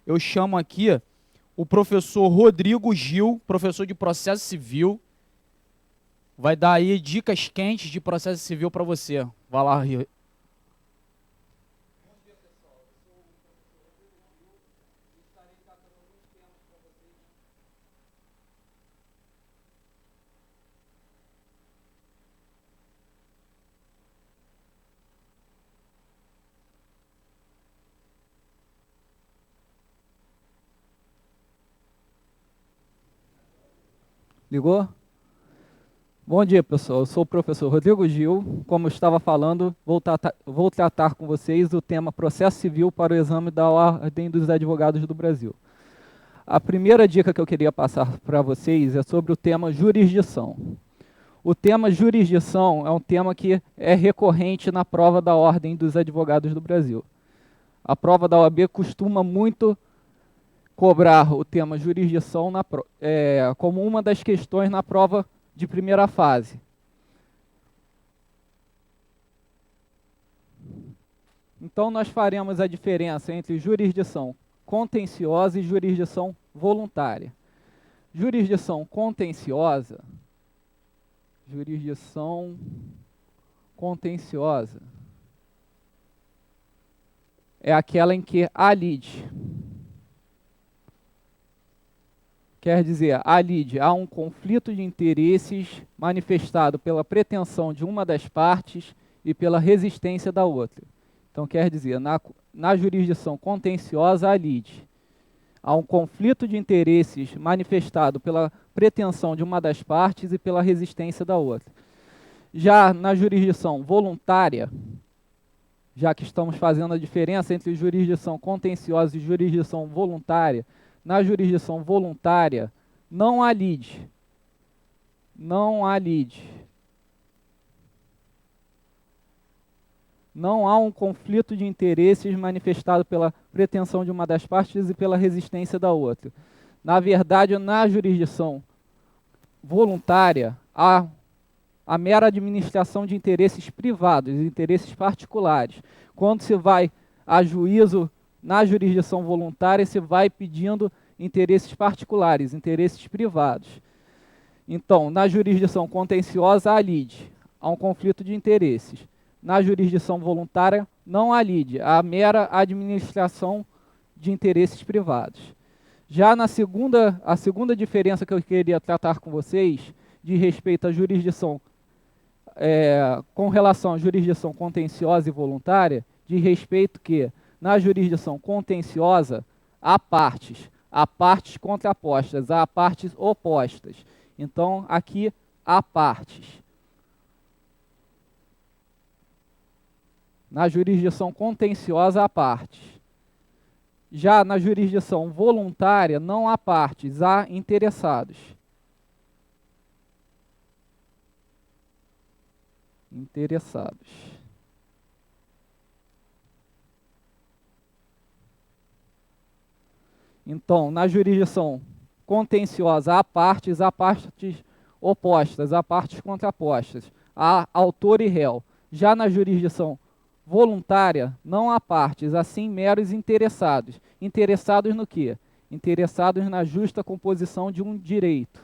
eu chamo aqui o professor Rodrigo Gil, professor de processo civil, vai dar aí dicas quentes de processo civil para você. Vai lá, Ligou? Bom dia, pessoal. Eu sou o professor Rodrigo Gil. Como eu estava falando, vou tratar com vocês o tema processo civil para o exame da Ordem dos Advogados do Brasil. A primeira dica que eu queria passar para vocês é sobre o tema jurisdição. O tema jurisdição é um tema que é recorrente na prova da Ordem dos Advogados do Brasil. A prova da OAB costuma muito cobrar o tema jurisdição como uma das questões na prova de primeira fase. Então, nós faremos a diferença entre jurisdição contenciosa e jurisdição voluntária. Jurisdição contenciosa é aquela em que há lide. Quer dizer, há um conflito de interesses manifestado pela pretensão de uma das partes e pela resistência da outra. Então, quer dizer, na jurisdição contenciosa há lide. Há um conflito de interesses manifestado pela pretensão de uma das partes e pela resistência da outra. Já na jurisdição voluntária, já que estamos fazendo a diferença entre jurisdição contenciosa e jurisdição voluntária, na jurisdição voluntária não há lide. Não há lide. Não há um conflito de interesses manifestado pela pretensão de uma das partes e pela resistência da outra. Na verdade, na jurisdição voluntária, há a mera administração de interesses privados, interesses particulares. Quando se vai a juízo na jurisdição voluntária, se vai pedindo interesses particulares, interesses privados. Então, na jurisdição contenciosa, há lide, há um conflito de interesses. Na jurisdição voluntária, não há lide, há mera administração de interesses privados. Já a segunda diferença que eu queria tratar com vocês, de respeito à jurisdição, com relação à jurisdição contenciosa e voluntária, de respeito que, na jurisdição contenciosa, há partes contrapostas, há partes opostas. Então, aqui há partes. Na jurisdição contenciosa há partes. Já na jurisdição voluntária não há partes, há interessados. Interessados. Então, na jurisdição contenciosa há partes opostas, há partes contrapostas, há autor e réu. Já na jurisdição voluntária não há partes, assim meros interessados. Interessados no quê? Interessados na justa composição de um direito.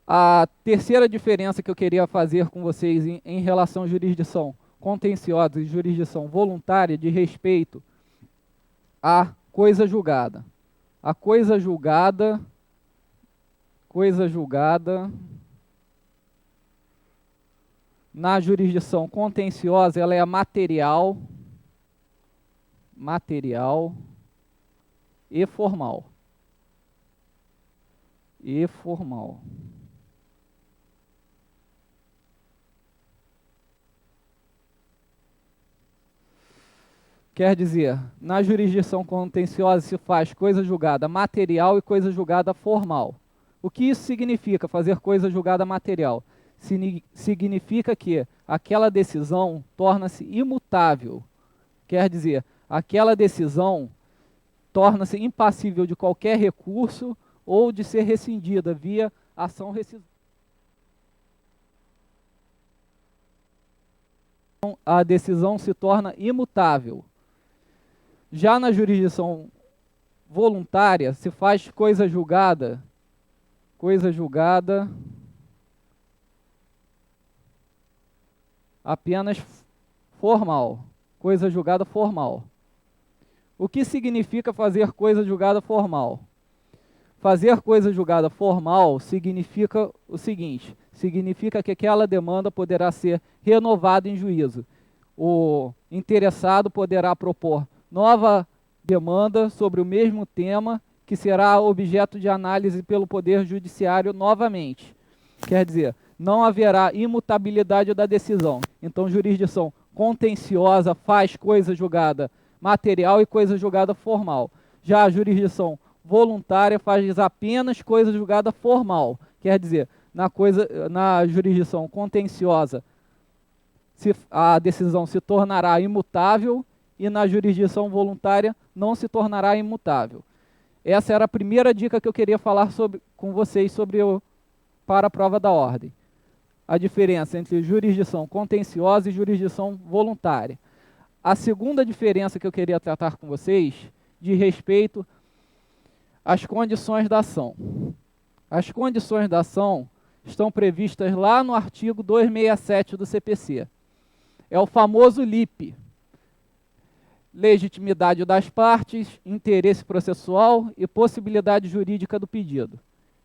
A terceira diferença que eu queria fazer com vocês em relação à jurisdição contenciosa e jurisdição voluntária de respeito à coisa julgada. A coisa julgada, na jurisdição contenciosa, ela é material e formal. Quer dizer, na jurisdição contenciosa se faz coisa julgada material e coisa julgada formal. O que isso significa, fazer coisa julgada material? Significa que aquela decisão torna-se imutável. Quer dizer, aquela decisão torna-se impassível de qualquer recurso ou de ser rescindida via ação rescisória. A decisão se torna imutável. Já na jurisdição voluntária, se faz coisa julgada apenas formal, coisa julgada formal. O que significa fazer coisa julgada formal? Fazer coisa julgada formal significa o seguinte, significa que aquela demanda poderá ser renovada em juízo. O interessado poderá propor nova demanda sobre o mesmo tema que será objeto de análise pelo Poder Judiciário novamente. Quer dizer, não haverá imutabilidade da decisão. Então, jurisdição contenciosa faz coisa julgada material e coisa julgada formal. Já a jurisdição voluntária faz apenas coisa julgada formal. Quer dizer, na jurisdição contenciosa, a decisão se tornará imutável e na jurisdição voluntária não se tornará imutável. Essa era a primeira dica que eu queria falar com vocês para a prova da ordem. A diferença entre jurisdição contenciosa e jurisdição voluntária. A segunda diferença que eu queria tratar com vocês diz respeito às condições da ação. As condições da ação estão previstas lá no artigo 267 do CPC. É o famoso LIP. Legitimidade das partes, interesse processual e possibilidade jurídica do pedido.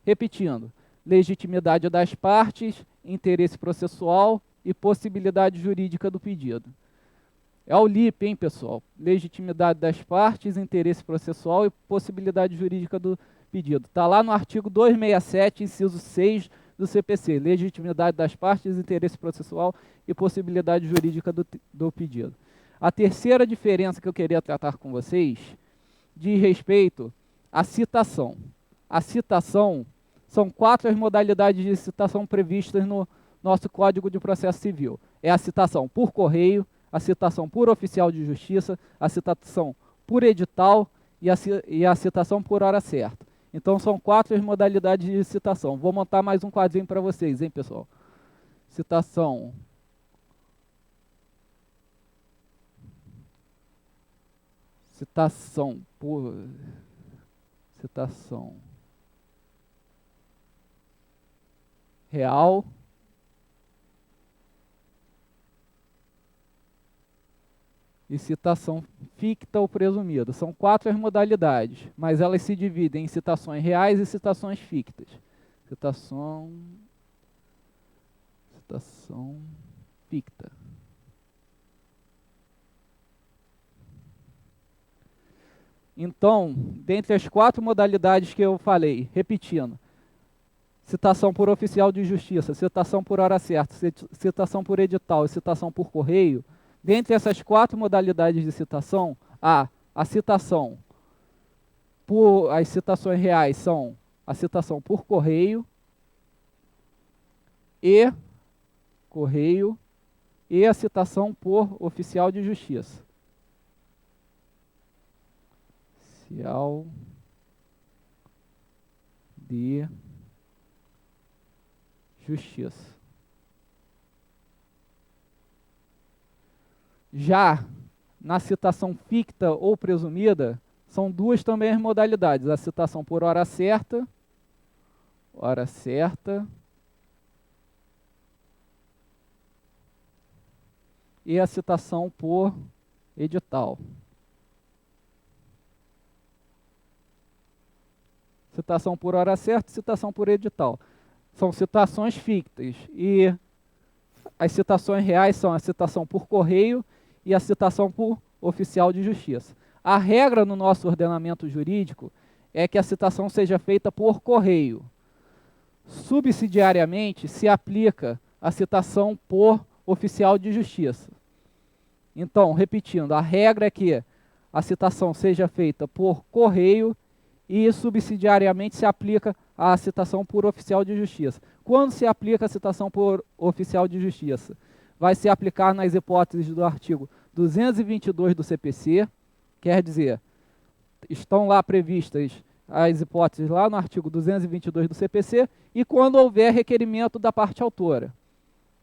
Repetindo, legitimidade das partes, interesse processual e possibilidade jurídica do pedido. É o LIP, hein, pessoal? Legitimidade das partes, interesse processual e possibilidade jurídica do pedido. Está lá no artigo 267, inciso 6 do CPC. Legitimidade das partes, interesse processual e possibilidade jurídica do pedido. A terceira diferença que eu queria tratar com vocês diz respeito à citação. A citação são 4 as modalidades de citação previstas no nosso Código de Processo Civil. É a citação por correio, a citação por oficial de justiça, a citação por edital e a citação por hora certa. Então são 4 as modalidades de citação. Vou montar mais um quadrinho para vocês, hein, pessoal? Citação real, e citação ficta ou presumida. São 4 as modalidades, mas elas se dividem em citações reais e citações fictas. Citação ficta. Então, dentre as 4 modalidades que eu falei, repetindo, citação por oficial de justiça, citação por hora certa, citação por edital e citação por correio, dentre essas 4 modalidades de citação, a citação as citações reais são a citação por correio e a citação por oficial de justiça. Oficial de justiça. Já na citação ficta ou presumida, são 2 também as modalidades, a citação por hora certa, e a citação por edital. Citação por hora certa, citação por edital. São citações fictas. E as citações reais são a citação por correio e a citação por oficial de justiça. A regra no nosso ordenamento jurídico é que a citação seja feita por correio. Subsidiariamente, se aplica a citação por oficial de justiça. Então, repetindo, a regra é que a citação seja feita por correio e subsidiariamente se aplica a citação por oficial de justiça. Quando se aplica a citação por oficial de justiça? Vai se aplicar nas hipóteses do artigo 222 do CPC, quer dizer, estão lá previstas as hipóteses lá no artigo 222 do CPC, e quando houver requerimento da parte autora.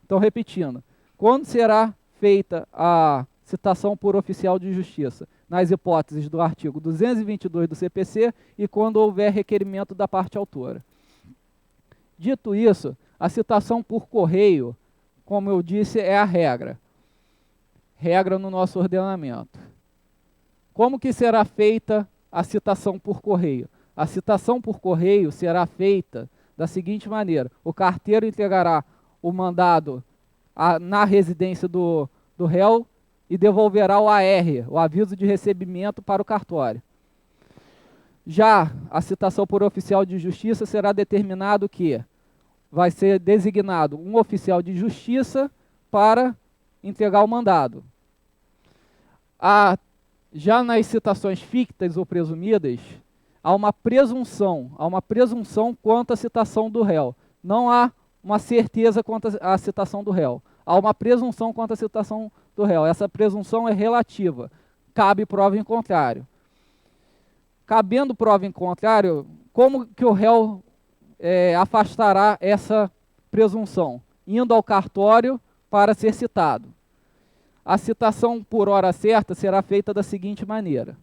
Então, repetindo, quando será feita a citação por oficial de justiça? nas hipóteses do artigo 222 do CPC e quando houver requerimento da parte autora. Dito isso, a citação por correio, como eu disse, é a regra no nosso ordenamento. Como que será feita a citação por correio? A citação por correio será feita da seguinte maneira: o carteiro entregará o mandado na residência do réu e devolverá o AR, o aviso de recebimento, para o cartório. Já a citação por oficial de justiça será determinado que vai ser designado um oficial de justiça para entregar o mandado. Já nas citações fictas ou presumidas, há uma presunção quanto à citação do réu. Não há uma certeza quanto à citação do réu. Há uma presunção quanto à citação do réu. Essa presunção é relativa. Cabe prova em contrário. Cabendo prova em contrário, como que o réu afastará essa presunção? Indo ao cartório para ser citado. A citação por hora certa será feita da seguinte maneira: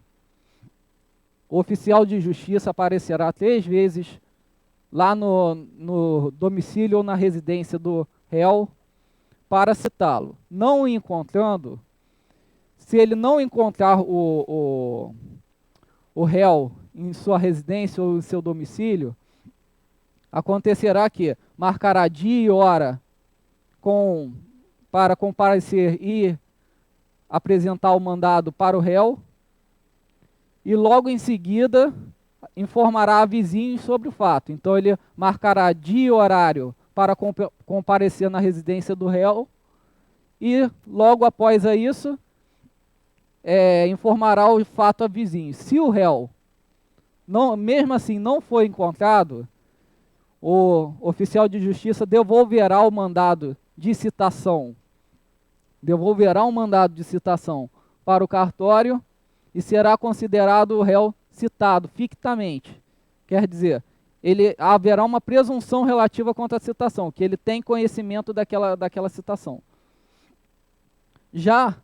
o oficial de justiça aparecerá 3 vezes lá no domicílio ou na residência do réu para citá-lo. Não o encontrando, se ele não encontrar o réu em sua residência ou em seu domicílio, acontecerá que marcará dia e hora para comparecer e apresentar o mandado para o réu, e logo em seguida informará a vizinhos sobre o fato. Então ele marcará dia e horário para comparecer na residência do réu e logo após isso informará o fato a vizinhos. Se o réu mesmo assim não foi encontrado, o oficial de justiça devolverá o mandado de citação para o cartório e será considerado o réu citado fictamente. Quer dizer, haverá uma presunção relativa quanto à citação, que ele tem conhecimento daquela citação. Já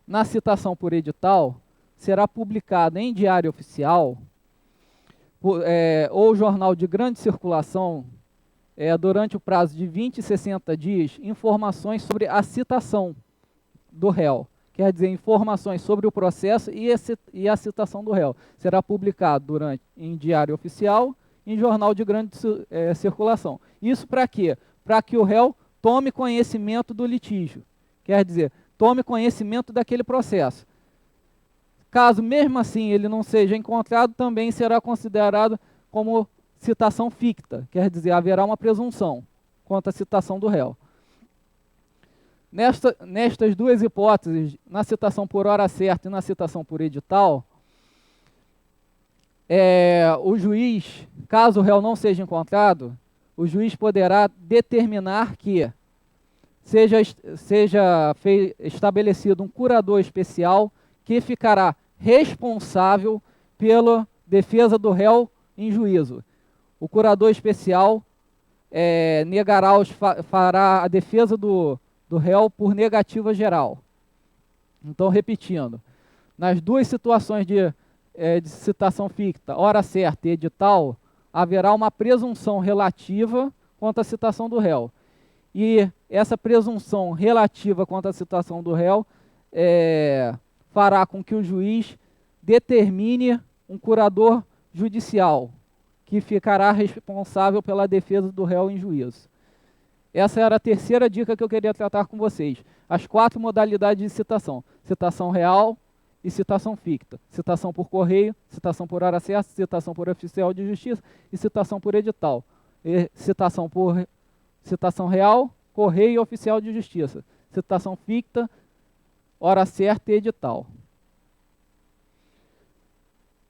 na citação por edital, será publicada em diário oficial ou jornal de grande circulação, durante o prazo de 20 e 60 dias, informações sobre a citação do réu. Quer dizer, informações sobre o processo e a citação do réu. Será publicado em diário oficial e em jornal de grande circulação. Isso para quê? Para que o réu tome conhecimento do litígio. Quer dizer, tome conhecimento daquele processo. Caso mesmo assim ele não seja encontrado, também será considerado como citação ficta. Quer dizer, haverá uma presunção quanto à citação do réu. Nestas duas hipóteses, na citação por hora certa e na citação por edital, o juiz, caso o réu não seja encontrado, o juiz poderá determinar que seja estabelecido um curador especial que ficará responsável pela defesa do réu em juízo. O curador especial fará a defesa do réu por negativa geral. Então, repetindo, nas duas situações de citação ficta, hora certa e edital, haverá uma presunção relativa quanto à citação do réu. E essa presunção relativa quanto à citação do réu fará com que o juiz determine um curador judicial, que ficará responsável pela defesa do réu em juízo. Essa era a terceira dica que eu queria tratar com vocês. As 4 modalidades de citação: citação real e citação ficta, citação por correio, citação por hora certa, citação por oficial de justiça e citação por edital. Citação real, correio e oficial de justiça. Citação ficta, hora certa e edital.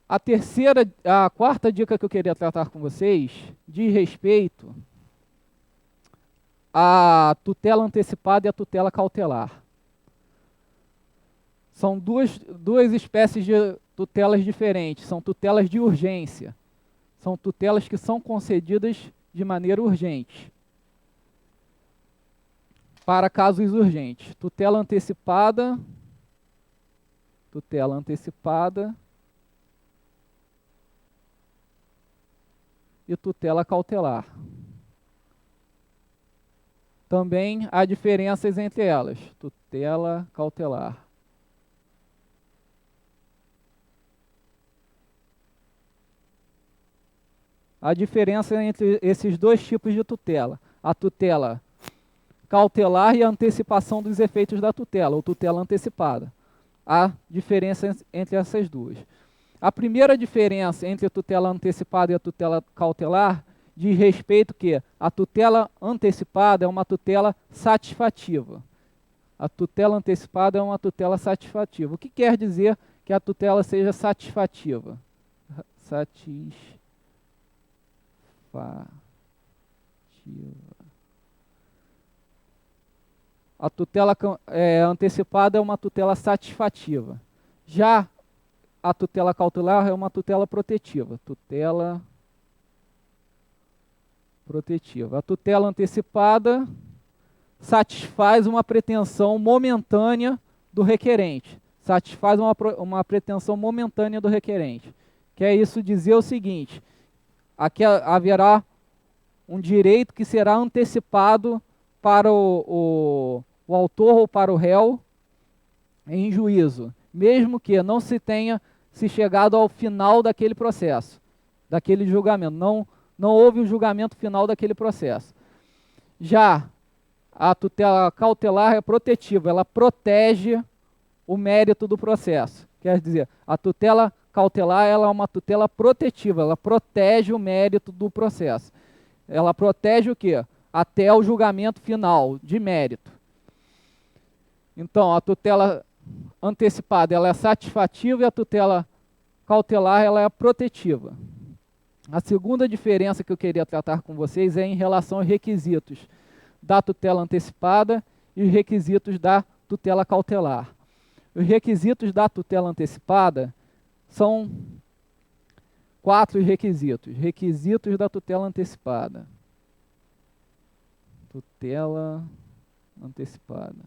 A quarta dica que eu queria tratar com vocês diz respeito à tutela antecipada e à tutela cautelar. São duas espécies de tutelas diferentes, são tutelas de urgência. São tutelas que são concedidas de maneira urgente, para casos urgentes. Tutela antecipada tutela antecipada e tutela cautelar. Também há diferenças entre elas, tutela cautelar. A diferença entre esses dois tipos de tutela, a tutela cautelar e a antecipação dos efeitos da tutela, ou tutela antecipada. Há diferença entre essas duas. A primeira diferença entre a tutela antecipada e a tutela cautelar diz respeito que a tutela antecipada é uma tutela satisfativa. A tutela antecipada é uma tutela satisfativa. O que quer dizer que a tutela seja satisfativa? Satisfativa. A tutela antecipada é uma tutela satisfativa. Já a tutela cautelar é uma tutela protetiva. Tutela protetiva. A tutela antecipada satisfaz uma pretensão momentânea do requerente. Satisfaz uma pretensão momentânea do requerente. Quer isso dizer o seguinte: aqui haverá um direito que será antecipado para o autor ou para o réu em juízo, mesmo que não se tenha se chegado ao final daquele processo, daquele julgamento. Não houve o julgamento final daquele processo. Já a tutela cautelar é protetiva, ela protege o mérito do processo. Quer dizer, a tutela cautelar ela é uma tutela protetiva, ela protege o mérito do processo. Ela protege o quê? Até o julgamento final de mérito. Então, a tutela antecipada ela é satisfativa e a tutela cautelar ela é protetiva. A segunda diferença que eu queria tratar com vocês é em relação aos requisitos da tutela antecipada e os requisitos da tutela cautelar. Os requisitos da tutela antecipada são 4 requisitos. Requisitos da tutela antecipada. Tutela antecipada.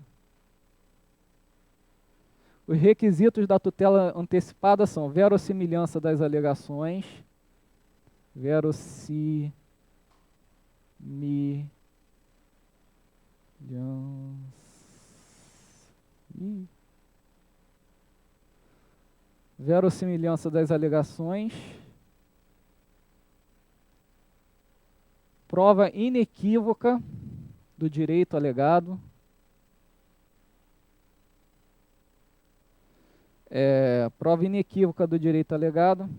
Os requisitos da tutela antecipada são verossimilhança das alegações, verossimilhança das alegações, prova inequívoca do direito alegado, prova inequívoca do direito alegado,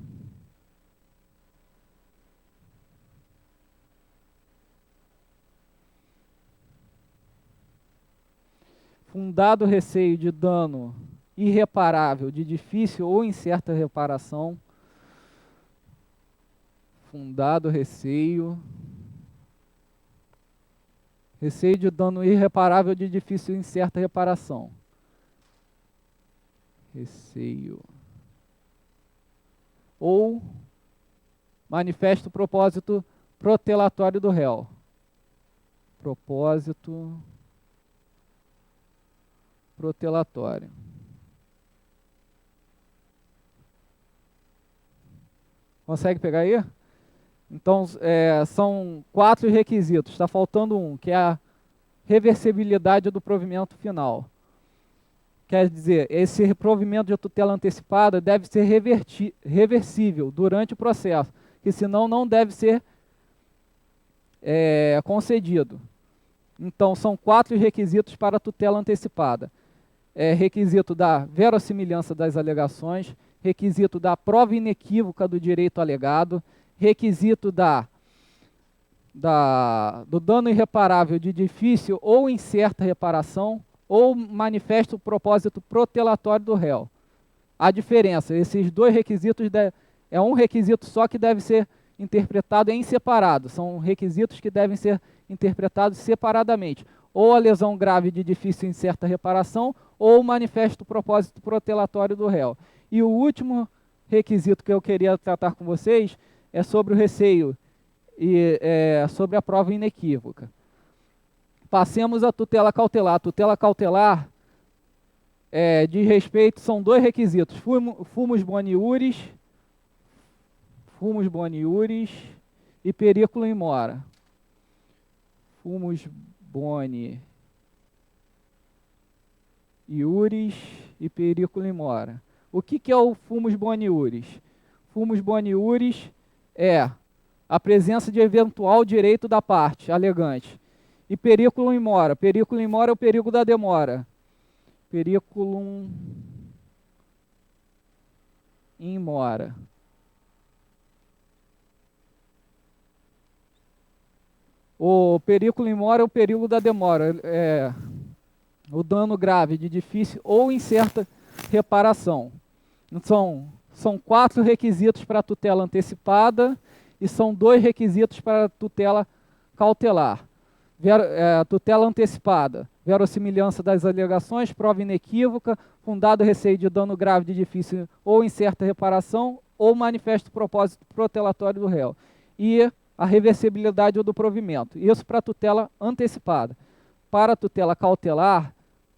fundado receio de dano irreparável, de difícil ou incerta reparação, fundado receio de dano irreparável de difícil ou incerta reparação, receio, ou manifesto propósito protelatório do réu, propósito protelatório. Consegue pegar aí? Então, são 4 requisitos, está faltando um, que é a reversibilidade do provimento final. Quer dizer, esse provimento de tutela antecipada deve ser reversível durante o processo, que senão não deve ser concedido. Então, são 4 requisitos para a tutela antecipada. Requisito da verossimilhança das alegações, requisito da prova inequívoca do direito alegado, requisito do dano irreparável de difícil ou incerta reparação, ou manifesto propósito protelatório do réu. A diferença, esses 2 requisitos, é um requisito só que deve ser interpretado em separado, são requisitos que devem ser interpretados separadamente, ou a lesão grave de difícil e incerta reparação, ou o manifesto propósito protelatório do réu. E o último requisito que eu queria tratar com vocês é sobre o receio e sobre a prova inequívoca. Passemos à tutela cautelar. A tutela cautelar de respeito, são dois requisitos, fumus boni iuris e periculum in mora. Fumus boni iuris e periculum in mora. O que é o fumus boni iuris? Fumus boni iuris é a presença de eventual direito da parte alegante. E periculum in mora. Periculum in mora é o perigo da demora. Periculum in mora. O periculum in mora é o perigo da demora. É o dano grave de difícil ou incerta reparação. São 4 requisitos para a tutela antecipada e são 2 requisitos para a tutela cautelar. Tutela antecipada, verossimilhança das alegações, prova inequívoca, fundado receio de dano grave de difícil ou incerta reparação ou manifesto propósito protelatório do réu. E a reversibilidade do provimento. Isso para a tutela antecipada. Para a tutela cautelar,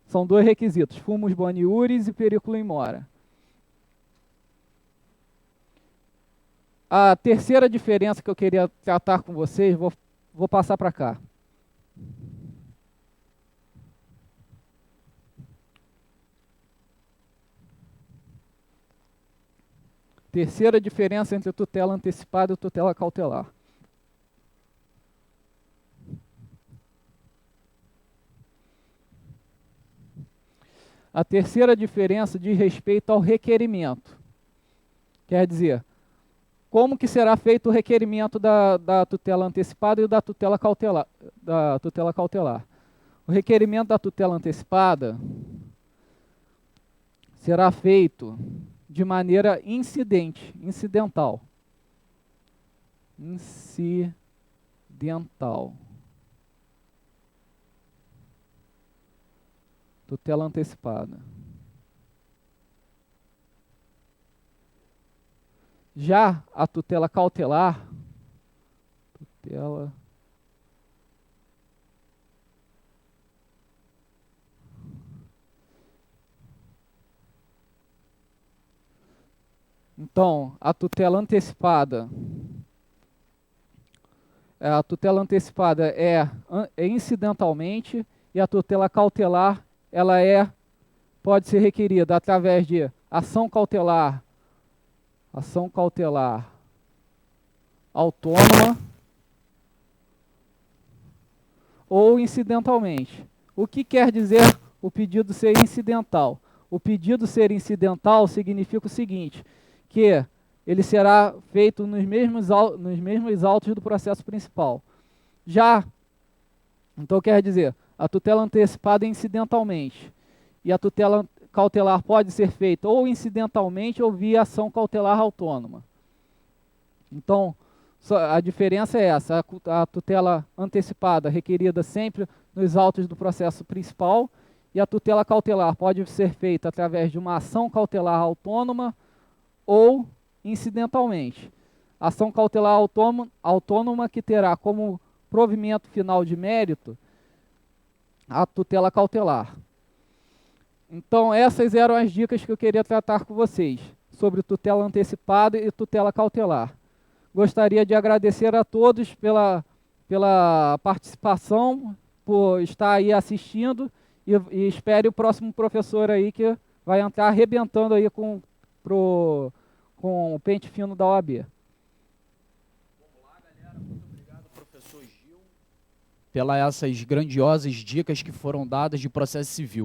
são 2 requisitos, fumus boni iuris e periculum in mora. A terceira diferença que eu queria tratar com vocês, vou passar para cá. Terceira diferença entre tutela antecipada e tutela cautelar. A terceira diferença diz respeito ao requerimento. Quer dizer, como que será feito o requerimento da tutela antecipada e da tutela cautelar. O requerimento da tutela antecipada será feito de maneira incidental. Tutela antecipada. Já a tutela cautelar, então, a tutela antecipada é incidentalmente e a tutela cautelar ela pode ser requerida através de ação cautelar autônoma ou incidentalmente. O que quer dizer o pedido ser incidental? O pedido ser incidental significa o seguinte, que ele será feito nos mesmos autos do processo principal. Então quer dizer, a tutela antecipada é incidentalmente, e a tutela cautelar pode ser feita ou incidentalmente ou via ação cautelar autônoma. Então, a diferença é essa, a tutela antecipada requerida sempre nos autos do processo principal, e a tutela cautelar pode ser feita através de uma ação cautelar autônoma ou incidentalmente. Ação cautelar autônoma que terá como provimento final de mérito a tutela cautelar. Então, essas eram as dicas que eu queria tratar com vocês, sobre tutela antecipada e tutela cautelar. Gostaria de agradecer a todos pela participação, por estar aí assistindo, e espere o próximo professor aí que vai entrar arrebentando aí com o pente fino da OAB. Vamos lá, galera. Muito obrigado, professor Gil, pelas essas grandiosas dicas que foram dadas de processo civil.